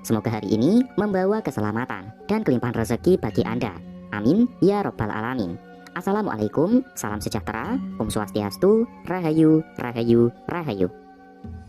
Semoga hari ini membawa keselamatan dan kelimpahan rezeki bagi Anda. Amin ya Robbal Alamin. Assalamualaikum, salam sejahtera, Om Swastiastu, Rahayu, Rahayu, Rahayu.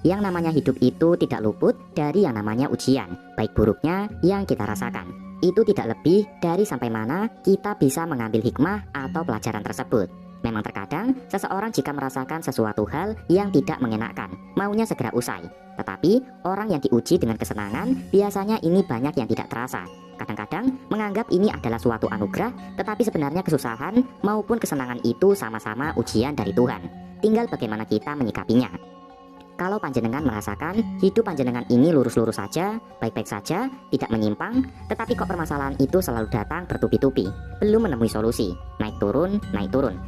Yang namanya hidup itu tidak luput dari yang namanya ujian, baik buruknya yang kita rasakan. Itu tidak lebih dari sampai mana kita bisa mengambil hikmah atau pelajaran tersebut. Memang terkadang seseorang jika merasakan sesuatu hal yang tidak mengenakan, maunya segera usai. Tetapi orang yang diuji dengan kesenangan, biasanya ini banyak yang tidak terasa. Kadang-kadang menganggap ini adalah suatu anugerah, tetapi sebenarnya kesusahan maupun kesenangan itu sama-sama ujian dari Tuhan. Tinggal bagaimana kita menyikapinya. Kalau panjenengan merasakan hidup panjenengan ini lurus-lurus saja, baik-baik saja, tidak menyimpang, tetapi kok permasalahan itu selalu datang bertubi-tubi, belum menemui solusi, naik turun,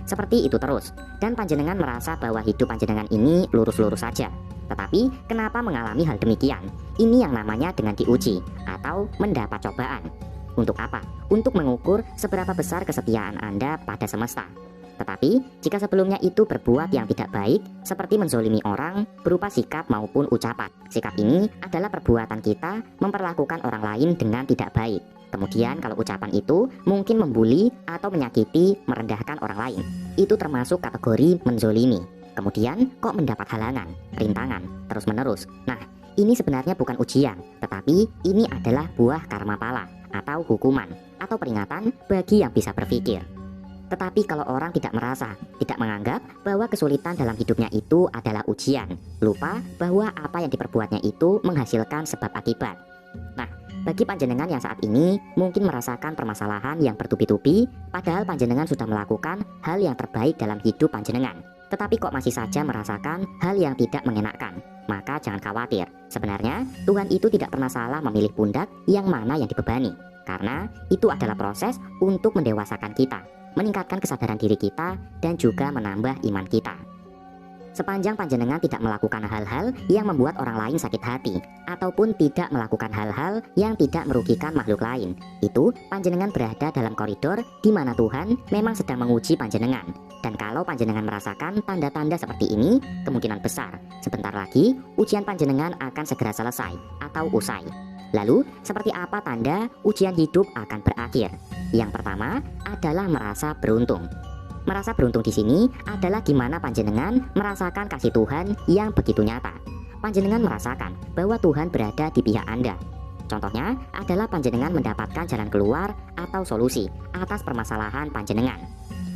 seperti itu terus. Dan panjenengan merasa bahwa hidup panjenengan ini lurus-lurus saja. Tetapi kenapa mengalami hal demikian? Ini yang namanya dengan diuji atau mendapat cobaan. Untuk apa? Untuk mengukur seberapa besar kesetiaan Anda pada semesta. Tetapi, jika sebelumnya itu berbuat yang tidak baik, seperti menzolimi orang, berupa sikap maupun ucapan. Sikap ini adalah perbuatan kita memperlakukan orang lain dengan tidak baik. Kemudian kalau ucapan itu mungkin membuli atau menyakiti, merendahkan orang lain. Itu termasuk kategori menzolimi. Kemudian kok mendapat halangan, rintangan, terus-menerus. Nah, ini sebenarnya bukan ujian, tetapi ini adalah buah karma pala, atau hukuman, atau peringatan bagi yang bisa berpikir. Tetapi kalau orang tidak merasa, tidak menganggap bahwa kesulitan dalam hidupnya itu adalah ujian, lupa bahwa apa yang diperbuatnya itu menghasilkan sebab akibat. Nah, bagi panjenengan yang saat ini mungkin merasakan permasalahan yang bertubi-tubi, padahal panjenengan sudah melakukan hal yang terbaik dalam hidup panjenengan, tetapi kok masih saja merasakan hal yang tidak mengenakan, maka jangan khawatir. Sebenarnya Tuhan itu tidak pernah salah memilih pundak yang mana yang dibebani, karena itu adalah proses untuk mendewasakan kita, meningkatkan kesadaran diri kita, dan juga menambah iman kita. Sepanjang panjenengan tidak melakukan hal-hal yang membuat orang lain sakit hati, ataupun tidak melakukan hal-hal yang tidak merugikan makhluk lain, itu panjenengan berada dalam koridor di mana Tuhan memang sedang menguji panjenengan. Dan kalau panjenengan merasakan tanda-tanda seperti ini, kemungkinan besar sebentar lagi ujian panjenengan akan segera selesai atau usai. Lalu, seperti apa tanda ujian hidup akan berakhir? Yang pertama adalah merasa beruntung. Merasa beruntung di sini adalah gimana panjenengan merasakan kasih Tuhan yang begitu nyata. Panjenengan merasakan bahwa Tuhan berada di pihak Anda. Contohnya adalah panjenengan mendapatkan jalan keluar atau solusi atas permasalahan panjenengan.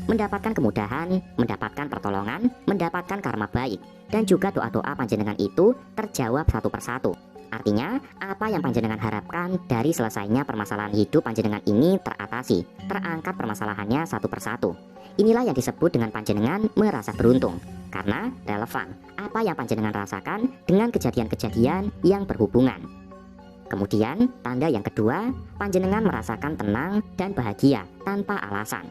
Mendapatkan kemudahan, mendapatkan pertolongan, mendapatkan karma baik, dan juga doa-doa panjenengan itu terjawab satu persatu. Artinya, apa yang panjenengan harapkan dari selesainya permasalahan hidup panjenengan ini teratasi, terangkat permasalahannya satu persatu. Inilah yang disebut dengan panjenengan merasa beruntung, karena relevan apa yang panjenengan rasakan dengan kejadian-kejadian yang berhubungan. Kemudian, tanda yang kedua, panjenengan merasakan tenang dan bahagia tanpa alasan.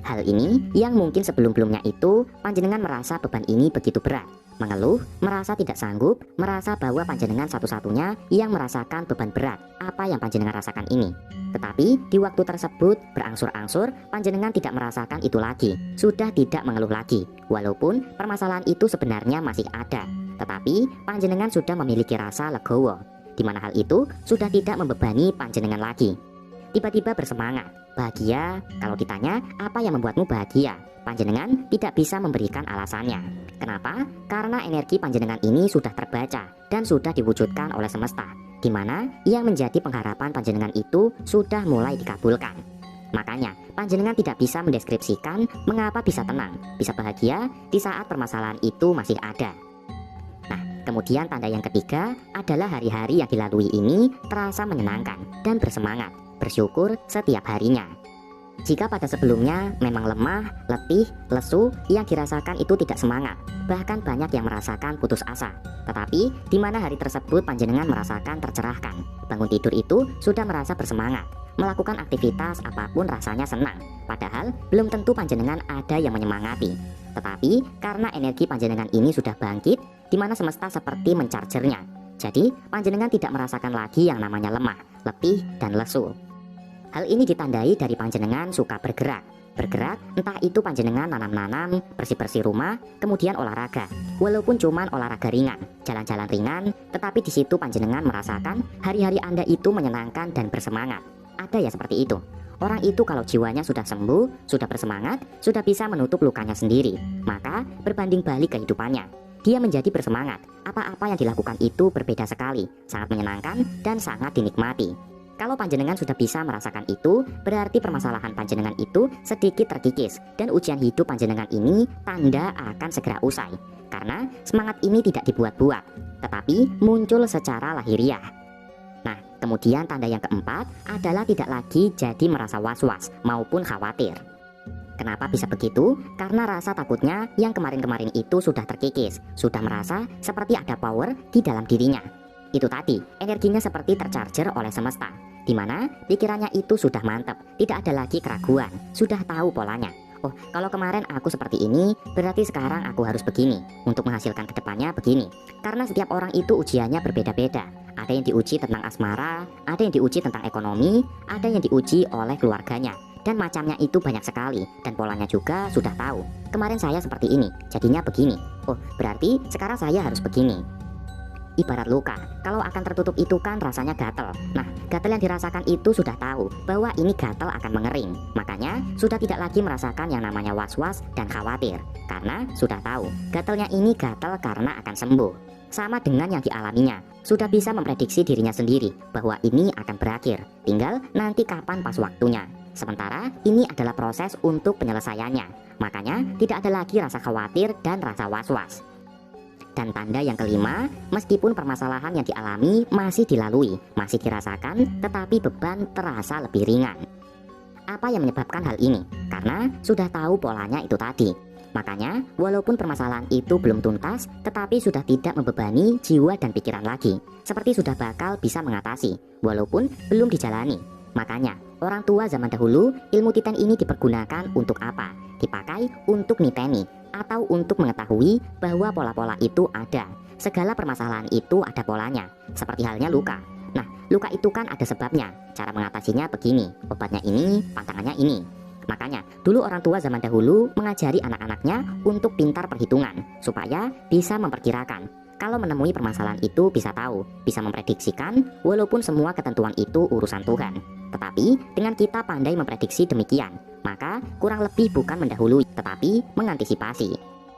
Hal ini yang mungkin sebelum-belumnya itu panjenengan merasa beban ini begitu berat, mengeluh, merasa tidak sanggup, merasa bahwa panjenengan satu-satunya yang merasakan beban berat apa yang panjenengan rasakan ini. Tetapi di waktu tersebut berangsur-angsur panjenengan tidak merasakan itu lagi, sudah tidak mengeluh lagi, walaupun permasalahan itu sebenarnya masih ada. Tetapi panjenengan sudah memiliki rasa legowo, di mana hal itu sudah tidak membebani panjenengan lagi. Tiba-tiba bersemangat, bahagia. Kalau ditanya apa yang membuatmu bahagia, panjenengan tidak bisa memberikan alasannya. Kenapa? Karena energi panjenengan ini sudah terbaca dan sudah diwujudkan oleh semesta, di mana yang menjadi pengharapan panjenengan itu sudah mulai dikabulkan. Makanya panjenengan tidak bisa mendeskripsikan mengapa bisa tenang, bisa bahagia di saat permasalahan itu masih ada. Nah, kemudian tanda yang ketiga adalah hari-hari yang dilalui ini terasa menyenangkan dan bersemangat, bersyukur setiap harinya. Jika pada sebelumnya memang lemah, letih, lesu, yang dirasakan itu tidak semangat, bahkan banyak yang merasakan putus asa. Tetapi di mana hari tersebut panjenengan merasakan tercerahkan, bangun tidur itu sudah merasa bersemangat, melakukan aktivitas apapun rasanya senang, padahal belum tentu panjenengan ada yang menyemangati. Tetapi karena energi panjenengan ini sudah bangkit, di mana semesta seperti mencargernya, jadi panjenengan tidak merasakan lagi yang namanya lemah, letih, dan lesu. Hal ini ditandai dari panjenengan suka bergerak, Bergerak, entah itu panjenengan nanam-nanam, bersih-bersih rumah, kemudian olahraga. Walaupun cuman olahraga ringan, jalan-jalan ringan, tetapi di situ panjenengan merasakan hari-hari Anda itu menyenangkan dan bersemangat. Ada ya seperti itu. Orang itu kalau jiwanya sudah sembuh, sudah bersemangat, sudah bisa menutup lukanya sendiri, maka berbanding balik kehidupannya. Dia menjadi bersemangat. Apa-apa yang dilakukan itu berbeda sekali, sangat menyenangkan dan sangat dinikmati. Kalau panjenengan sudah bisa merasakan itu, berarti permasalahan panjenengan itu sedikit terkikis dan ujian hidup panjenengan ini tanda akan segera usai. Karena semangat ini tidak dibuat-buat, tetapi muncul secara lahiriah. Nah, kemudian tanda yang keempat adalah tidak lagi jadi merasa was-was maupun khawatir. Kenapa bisa begitu? Karena rasa takutnya yang kemarin-kemarin itu sudah terkikis, sudah merasa seperti ada power di dalam dirinya. Itu tadi, energinya seperti tercharger oleh semesta, di mana pikirannya itu sudah mantap, tidak ada lagi keraguan, sudah tahu polanya. Oh, kalau kemarin aku seperti ini, berarti sekarang aku harus begini, untuk menghasilkan kedepannya begini. Karena setiap orang itu ujiannya berbeda-beda. Ada yang diuji tentang asmara, ada yang diuji tentang ekonomi, ada yang diuji oleh keluarganya. Dan macamnya itu banyak sekali, dan polanya juga sudah tahu. Kemarin saya seperti ini, jadinya begini. Oh, berarti sekarang saya harus begini. Ibarat luka, kalau akan tertutup itu kan rasanya gatel. Nah, gatel yang dirasakan itu sudah tahu bahwa ini gatel akan mengering. Makanya sudah tidak lagi merasakan yang namanya was-was dan khawatir. Karena sudah tahu, gatelnya ini gatel karena akan sembuh. Sama dengan yang dialaminya, sudah bisa memprediksi dirinya sendiri bahwa ini akan berakhir. Tinggal nanti kapan pas waktunya. Sementara ini adalah proses untuk penyelesaiannya. Makanya tidak ada lagi rasa khawatir dan rasa was-was. Dan tanda yang kelima, meskipun permasalahan yang dialami masih dilalui, masih dirasakan, tetapi beban terasa lebih ringan. Apa yang menyebabkan hal ini? Karena sudah tahu polanya itu tadi. Makanya walaupun permasalahan itu belum tuntas, tetapi sudah tidak membebani jiwa dan pikiran lagi. Seperti sudah bakal bisa mengatasi, walaupun belum dijalani. Makanya orang tua zaman dahulu, ilmu titan ini dipergunakan untuk apa? Dipakai untuk niteni atau untuk mengetahui bahwa pola-pola itu ada. Segala permasalahan itu ada polanya, seperti halnya luka. Nah, luka itu kan ada sebabnya. Cara mengatasinya begini, obatnya ini, pantangannya ini. Makanya dulu orang tua zaman dahulu mengajari anak-anaknya untuk pintar perhitungan, supaya bisa memperkirakan. Kalau menemui permasalahan itu bisa tahu, bisa memprediksikan, walaupun semua ketentuan itu urusan Tuhan. Tetapi dengan kita pandai memprediksi demikian, maka kurang lebih bukan mendahului, tetapi mengantisipasi.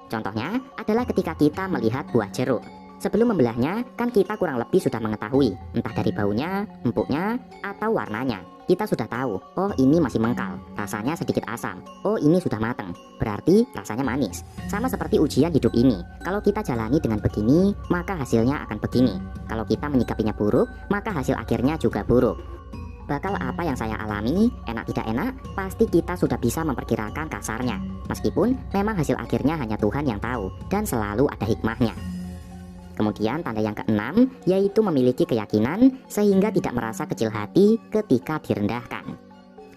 Contohnya adalah ketika kita melihat buah jeruk. Sebelum membelahnya, kan kita kurang lebih sudah mengetahui, entah dari baunya, empuknya, atau warnanya. Kita sudah tahu, oh ini masih mengkal, rasanya sedikit asam, oh ini sudah matang, berarti rasanya manis. Sama seperti ujian hidup ini, kalau kita jalani dengan begini, maka hasilnya akan begini. Kalau kita menyikapinya buruk, maka hasil akhirnya juga buruk. Bakal apa yang saya alami, enak tidak enak, pasti kita sudah bisa memperkirakan kasarnya. Meskipun memang hasil akhirnya hanya Tuhan yang tahu, dan selalu ada hikmahnya. Kemudian tanda yang keenam, yaitu memiliki keyakinan sehingga tidak merasa kecil hati ketika direndahkan.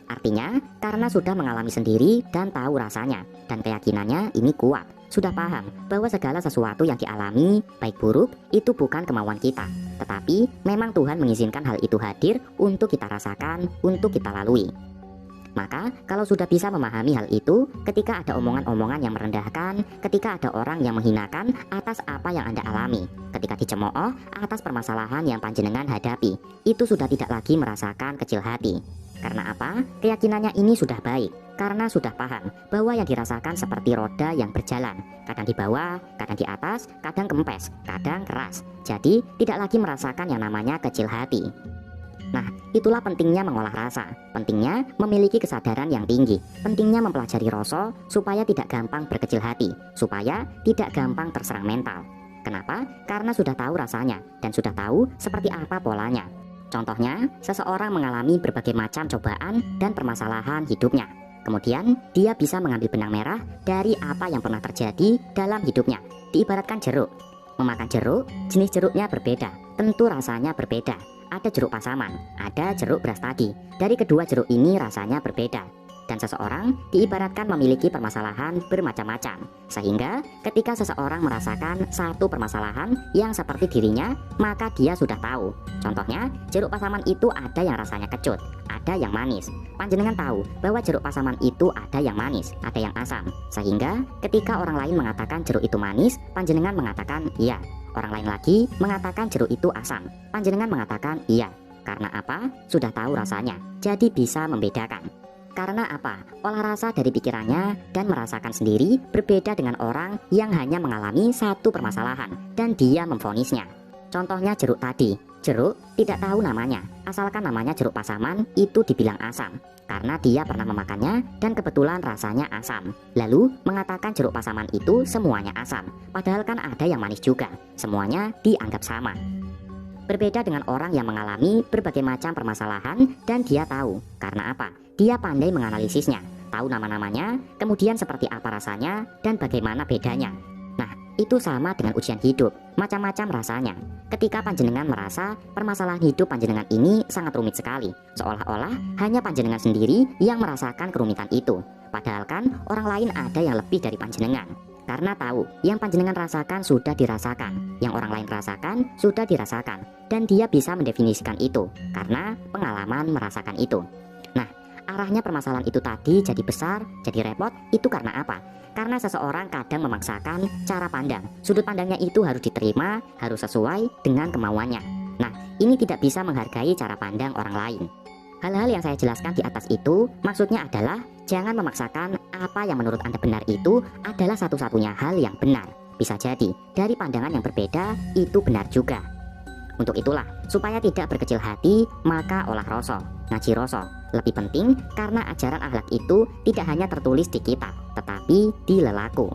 Artinya, karena sudah mengalami sendiri dan tahu rasanya, dan keyakinannya ini kuat, sudah paham bahwa segala sesuatu yang dialami, baik buruk, itu bukan kemauan kita, tetapi memang Tuhan mengizinkan hal itu hadir untuk kita rasakan, untuk kita lalui. Maka kalau sudah bisa memahami hal itu, ketika ada omongan-omongan yang merendahkan, ketika ada orang yang menghinakan atas apa yang Anda alami, ketika dicemooh atas permasalahan yang panjenengan hadapi, itu sudah tidak lagi merasakan kecil hati. Karena apa? Keyakinannya ini sudah baik, karena sudah paham bahwa yang dirasakan seperti roda yang berjalan, kadang di bawah, kadang di atas, kadang kempes, kadang keras. Jadi tidak lagi merasakan yang namanya kecil hati. Nah, itulah pentingnya mengolah rasa, pentingnya memiliki kesadaran yang tinggi, pentingnya mempelajari rasa supaya tidak gampang berkecil hati, supaya tidak gampang terserang mental. Kenapa? Karena sudah tahu rasanya dan sudah tahu seperti apa polanya. Contohnya, seseorang mengalami berbagai macam cobaan dan permasalahan hidupnya. Kemudian, dia bisa mengambil benang merah dari apa yang pernah terjadi dalam hidupnya. Diibaratkan jeruk. Memakan jeruk, jenis jeruknya berbeda, tentu rasanya berbeda. Ada jeruk pasaman, ada jeruk beras tadi. Dari kedua jeruk ini rasanya berbeda. Dan seseorang diibaratkan memiliki permasalahan bermacam-macam. Sehingga ketika seseorang merasakan satu permasalahan yang seperti dirinya, maka dia sudah tahu. Contohnya, jeruk pasaman itu ada yang rasanya kecut, ada yang manis. Panjenengan tahu bahwa jeruk pasaman itu ada yang manis, ada yang asam. Sehingga ketika orang lain mengatakan jeruk itu manis, panjenengan mengatakan iya. Orang lain lagi mengatakan jeruk itu asam, panjenengan mengatakan iya. Karena apa? Sudah tahu rasanya, jadi bisa membedakan. Karena apa? Olah rasa dari pikirannya dan merasakan sendiri berbeda dengan orang yang hanya mengalami satu permasalahan dan dia memvonisnya. Contohnya jeruk tadi. Jeruk tidak tahu namanya, asalkan namanya jeruk pasaman itu dibilang asam karena dia pernah memakannya dan kebetulan rasanya asam. Lalu mengatakan jeruk pasaman itu semuanya asam, padahal kan ada yang manis juga. Semuanya dianggap sama. Berbeda dengan orang yang mengalami berbagai macam permasalahan dan dia tahu. Karena apa? Dia pandai menganalisisnya, tahu nama-namanya, kemudian seperti apa rasanya dan bagaimana bedanya. Nah, itu sama dengan ujian hidup, macam-macam rasanya. Ketika panjenengan merasa permasalahan hidup panjenengan ini sangat rumit sekali, seolah-olah hanya panjenengan sendiri yang merasakan kerumitan itu. Padahal kan orang lain ada yang lebih dari panjenengan. Karena tahu, yang panjenengan rasakan sudah dirasakan, yang orang lain rasakan sudah dirasakan, dan dia bisa mendefinisikan itu, karena pengalaman merasakan itu. Nah, arahnya permasalahan itu tadi jadi besar, jadi repot, itu karena apa? Karena seseorang kadang memaksakan cara pandang. Sudut pandangnya itu harus diterima, harus sesuai dengan kemauannya. Nah, ini tidak bisa menghargai cara pandang orang lain. Hal-hal yang saya jelaskan di atas itu maksudnya adalah jangan memaksakan apa yang menurut Anda benar itu adalah satu-satunya hal yang benar. Bisa jadi dari pandangan yang berbeda itu benar juga. Untuk itulah, supaya tidak berkecil hati, maka olah rasa, ngaji rasa lebih penting karena ajaran akhlak itu tidak hanya tertulis di kitab, tetapi di lelaku.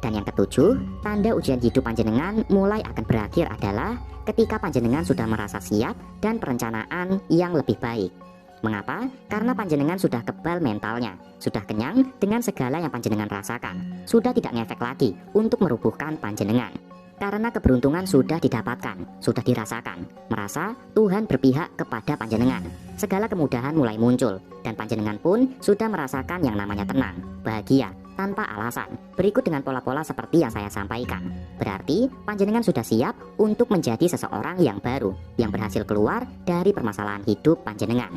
Dan yang ketujuh, tanda ujian hidup panjenengan mulai akan berakhir adalah ketika panjenengan sudah merasa siap dan perencanaan yang lebih baik. Mengapa? Karena panjenengan sudah kebal mentalnya, sudah kenyang dengan segala yang panjenengan rasakan, sudah tidak ngefek lagi untuk merubuhkan panjenengan. Karena keberuntungan sudah didapatkan, sudah dirasakan, merasa Tuhan berpihak kepada panjenengan. Segala kemudahan mulai muncul, dan panjenengan pun sudah merasakan yang namanya tenang, bahagia, tanpa alasan. Berikut dengan pola-pola seperti yang saya sampaikan. Berarti panjenengan sudah siap untuk menjadi seseorang yang baru, yang berhasil keluar dari permasalahan hidup panjenengan.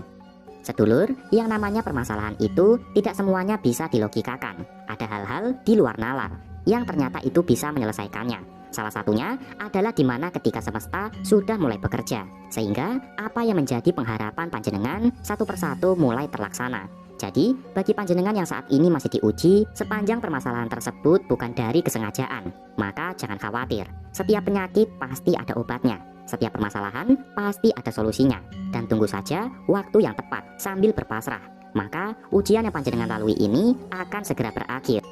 Sedulur, yang namanya permasalahan itu tidak semuanya bisa dilogikakan. Ada hal-hal di luar nalar yang ternyata itu bisa menyelesaikannya. Salah satunya adalah di mana ketika semesta sudah mulai bekerja, sehingga apa yang menjadi pengharapan panjenengan satu persatu mulai terlaksana. Jadi, bagi panjenengan yang saat ini masih diuji, sepanjang permasalahan tersebut bukan dari kesengajaan, maka jangan khawatir. Setiap penyakit pasti ada obatnya, setiap permasalahan pasti ada solusinya, dan tunggu saja waktu yang tepat sambil berpasrah. Maka ujian yang panjenengan lalui ini akan segera berakhir.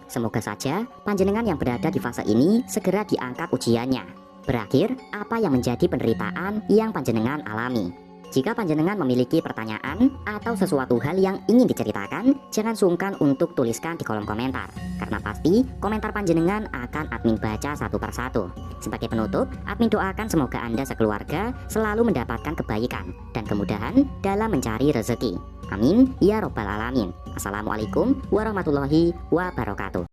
Semoga saja panjenengan yang berada di fase ini segera diangkat ujiannya. Berakhir apa yang menjadi penderitaan yang panjenengan alami. Jika panjenengan memiliki pertanyaan atau sesuatu hal yang ingin diceritakan, jangan sungkan untuk tuliskan di kolom komentar. Karena pasti komentar panjenengan akan admin baca satu persatu. Sebagai penutup, admin doakan semoga Anda sekeluarga selalu mendapatkan kebaikan dan kemudahan dalam mencari rezeki. Amin ya robbal alamin. Assalamualaikum warahmatullahi wabarakatuh.